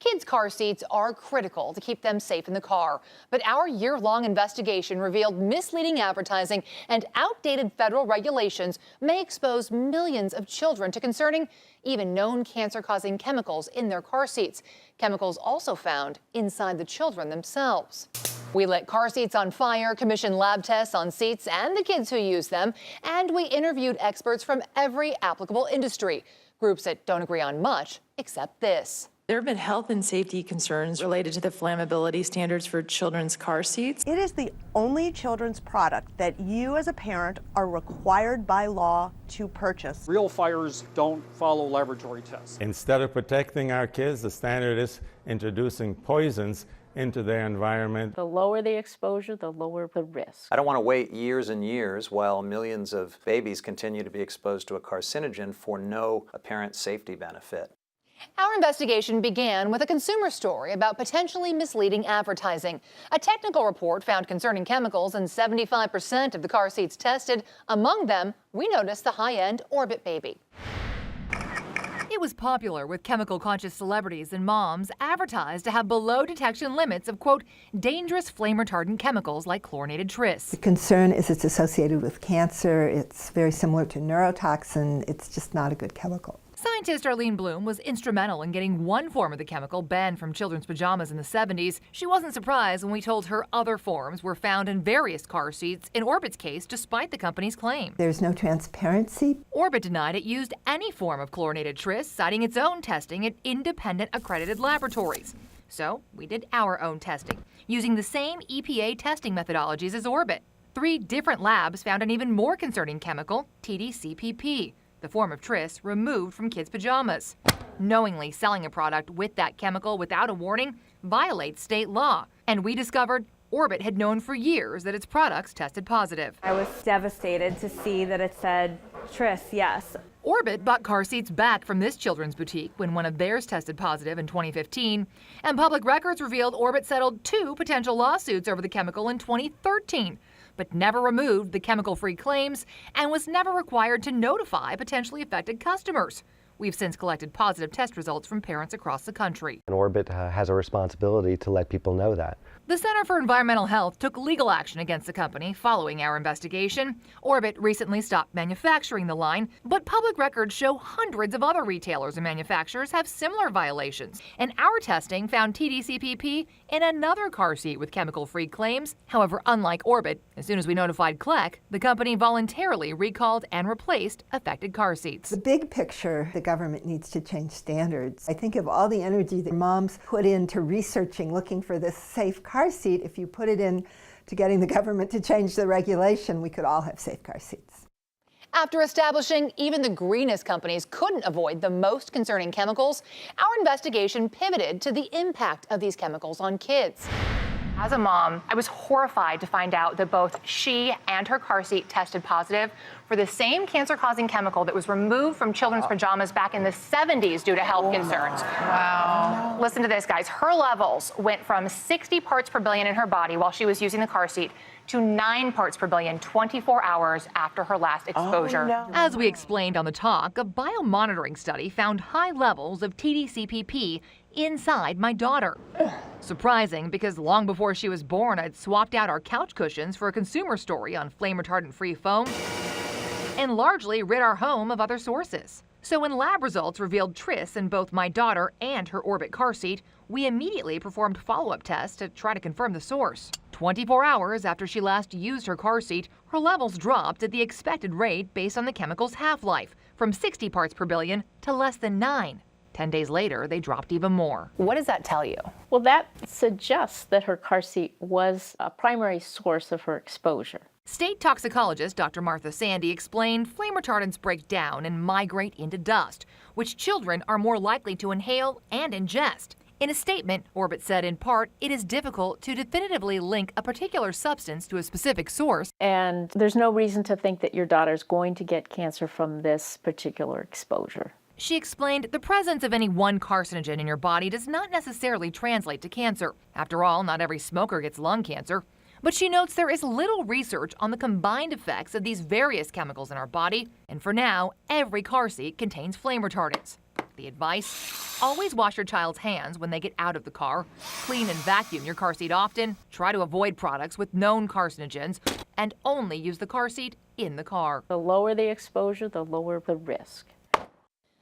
Kids' car seats are critical to keep them safe in the car. But our year-long investigation revealed misleading advertising and outdated federal regulations may expose millions of children to concerning, even known cancer-causing chemicals in their car seats. Chemicals also found inside the children themselves. We lit car seats on fire, commissioned lab tests on seats and the kids who use them, and we interviewed experts from every applicable industry. Groups that don't agree on much, except this. There have been health and safety concerns related to the flammability standards for children's car seats. It is the only children's product that you as a parent are required by law to purchase. Real fires don't follow laboratory tests. Instead of protecting our kids, the standard is introducing poisons into their environment. The lower the exposure, the lower the risk. I don't want to wait years and years while millions of babies continue to be exposed to a carcinogen for no apparent safety benefit. Our investigation began with a consumer story about potentially misleading advertising. A technical report found concerning chemicals in 75% of the car seats tested. Among them, we noticed the high-end Orbit baby. It was popular with chemical-conscious celebrities and moms advertised to have below-detection limits of, quote, dangerous flame-retardant chemicals like chlorinated tris. The concern is it's associated with cancer. It's very similar to neurotoxin. It's just not a good chemical. Scientist Arlene Bloom was instrumental in getting one form of the chemical banned from children's pajamas in the 70s. She wasn't surprised when we told her other forms were found in various car seats in Orbit's case, despite the company's claim. There's no transparency. Orbit denied it used any form of chlorinated tris, citing its own testing at independent accredited laboratories. So we did our own testing, using the same EPA testing methodologies as Orbit. 3 different labs found an even more concerning chemical, TDCPP. The form of tris removed from kids' pajamas. Knowingly selling a product with that chemical without a warning violates state law. And we discovered Orbit had known for years that its products tested positive. I was devastated to see that it said tris, yes. Orbit bought car seats back from this children's boutique when one of theirs tested positive in 2015. And public records revealed Orbit settled 2 potential lawsuits over the chemical in 2013. But never removed the chemical-free claims and was never required to notify potentially affected customers. We've since collected positive test results from parents across the country. And Orbit has a responsibility to let people know that. The Center for Environmental Health took legal action against the company following our investigation. Orbit recently stopped manufacturing the line, but public records show hundreds of other retailers and manufacturers have similar violations. And our testing found TDCPP in another car seat with chemical-free claims. However, unlike Orbit, as soon as we notified CLEC, the company voluntarily recalled and replaced affected car seats. The big picture, the government needs to change standards. I think of all the energy that moms put into researching, looking for this safe car seat. If you put it in to getting the government to change the regulation, we could all have safe car seats. After establishing even the greenest companies couldn't avoid the most concerning chemicals, our investigation pivoted to the impact of these chemicals on kids. As a mom, I was horrified to find out that both she and her car seat tested positive for the same cancer-causing chemical that was removed from children's pajamas back in the 70s due to health concerns. Wow. Listen to this, guys. Her levels went from 60 parts per billion in her body while she was using the car seat to 9 parts per billion 24 hours after her last exposure. Oh, no. As we explained on The Talk, a biomonitoring study found high levels of TDCPP inside my daughter. Surprising, because long before she was born, I'd swapped out our couch cushions for a consumer story on flame-retardant-free foam and largely rid our home of other sources. So when lab results revealed tris in both my daughter and her Orbit car seat, we immediately performed follow-up tests to try to confirm the source. 24 hours after she last used her car seat, her levels dropped at the expected rate based on the chemical's half-life, from 60 parts per billion to less than 9. 10 days later, they dropped even more. What does that tell you? Well, that suggests that her car seat was a primary source of her exposure. State toxicologist Dr. Martha Sandy explained flame retardants break down and migrate into dust, which children are more likely to inhale and ingest. In a statement, Orbit said in part, it is difficult to definitively link a particular substance to a specific source. And there's no reason to think that your daughter's going to get cancer from this particular exposure. She explained the presence of any one carcinogen in your body does not necessarily translate to cancer. After all, not every smoker gets lung cancer. But she notes there is little research on the combined effects of these various chemicals in our body, and for now, every car seat contains flame retardants. The advice? Always wash your child's hands when they get out of the car, clean and vacuum your car seat often, try to avoid products with known carcinogens, and only use the car seat in the car. The lower the exposure, the lower the risk.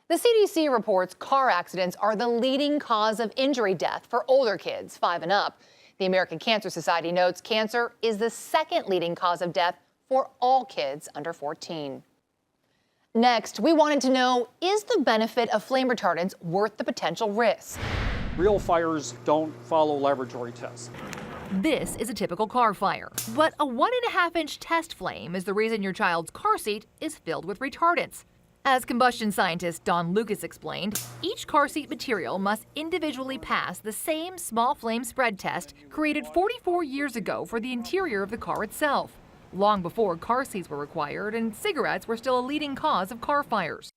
The CDC reports car accidents are the leading cause of injury death for older kids 5 and up. The American Cancer Society notes cancer is the second leading cause of death for all kids under 14. Next, we wanted to know, is the benefit of flame retardants worth the potential risk? Real fires don't follow laboratory tests. This is a typical car fire, but a 1.5-inch test flame is the reason your child's car seat is filled with retardants. As combustion scientist Don Lucas explained, each car seat material must individually pass the same small flame spread test created 44 years ago for the interior of the car itself, long before car seats were required and cigarettes were still a leading cause of car fires.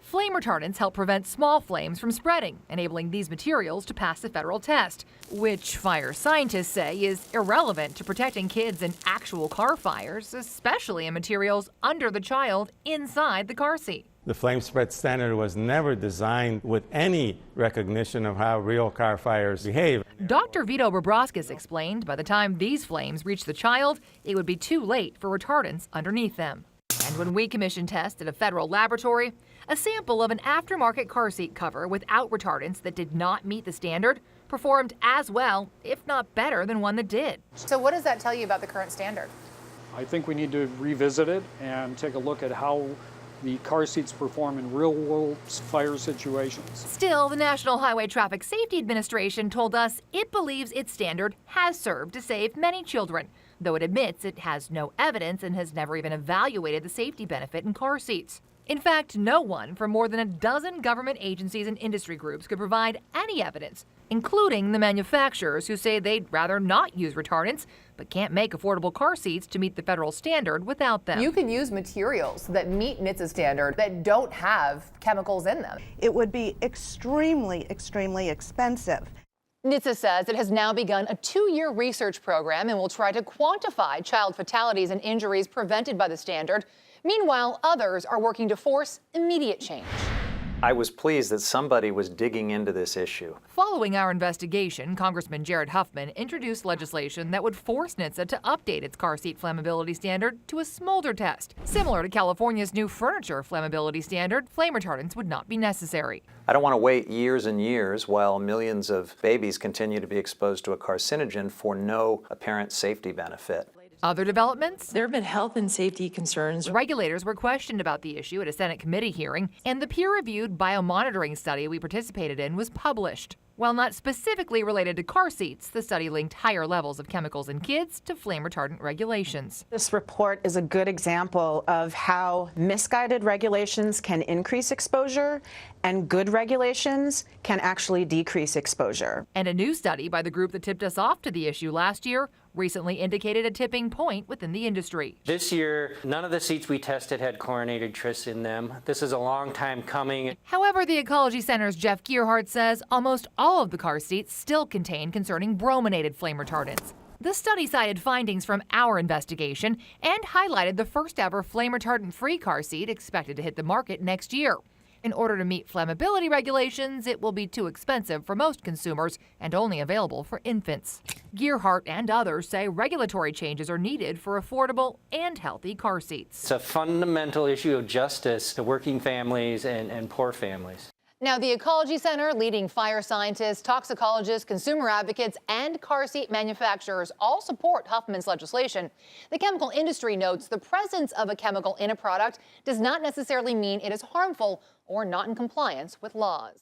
Flame retardants help prevent small flames from spreading, enabling these materials to pass the federal test, which fire scientists say is irrelevant to protecting kids in actual car fires, especially in materials under the child inside the car seat. The flame spread standard was never designed with any recognition of how real car fires behave. Dr. Vito Bobrovskis explained by the time these flames reached the child, it would be too late for retardants underneath them. And when we commissioned tests at a federal laboratory, a sample of an aftermarket car seat cover without retardants that did not meet the standard performed as well, if not better, than one that did. So what does that tell you about the current standard? I think we need to revisit it and take a look at how the car seats perform in real-world fire situations. Still, the National Highway Traffic Safety Administration told us it believes its standard has served to save many children, though it admits it has no evidence and has never even evaluated the safety benefit in car seats. In fact, no one from more than a dozen government agencies and industry groups could provide any evidence, including the manufacturers who say they'd rather not use retardants, but can't make affordable car seats to meet the federal standard without them. You could use materials that meet NHTSA's standard that don't have chemicals in them. It would be extremely, extremely expensive. NHTSA says it has now begun a 2-year research program and will try to quantify child fatalities and injuries prevented by the standard. Meanwhile, others are working to force immediate change. I was pleased that somebody was digging into this issue. Following our investigation, Congressman Jared Huffman introduced legislation that would force NHTSA to update its car seat flammability standard to a smolder test. Similar to California's new furniture flammability standard, flame retardants would not be necessary. I don't want to wait years and years while millions of babies continue to be exposed to a carcinogen for no apparent safety benefit. Other developments? There have been health and safety concerns. Regulators were questioned about the issue at a Senate committee hearing, and the peer-reviewed biomonitoring study we participated in was published. While not specifically related to car seats, the study linked higher levels of chemicals in kids to flame retardant regulations. This report is a good example of how misguided regulations can increase exposure and good regulations can actually decrease exposure. And a new study by the group that tipped us off to the issue last year recently indicated a tipping point within the industry. This year, none of the seats we tested had chlorinated tris in them. This is a long time coming. However, the Ecology Center's Jeff Gearhart says almost all of the car seats still contain concerning brominated flame retardants. The study cited findings from our investigation and highlighted the first ever flame retardant-free car seat expected to hit the market next year. In order to meet flammability regulations, it will be too expensive for most consumers and only available for infants. Gearhart and others say regulatory changes are needed for affordable and healthy car seats. It's a fundamental issue of justice to working families and poor families. Now, the Ecology Center, leading fire scientists, toxicologists, consumer advocates, and car seat manufacturers all support Huffman's legislation. The chemical industry notes the presence of a chemical in a product does not necessarily mean it is harmful or not in compliance with laws.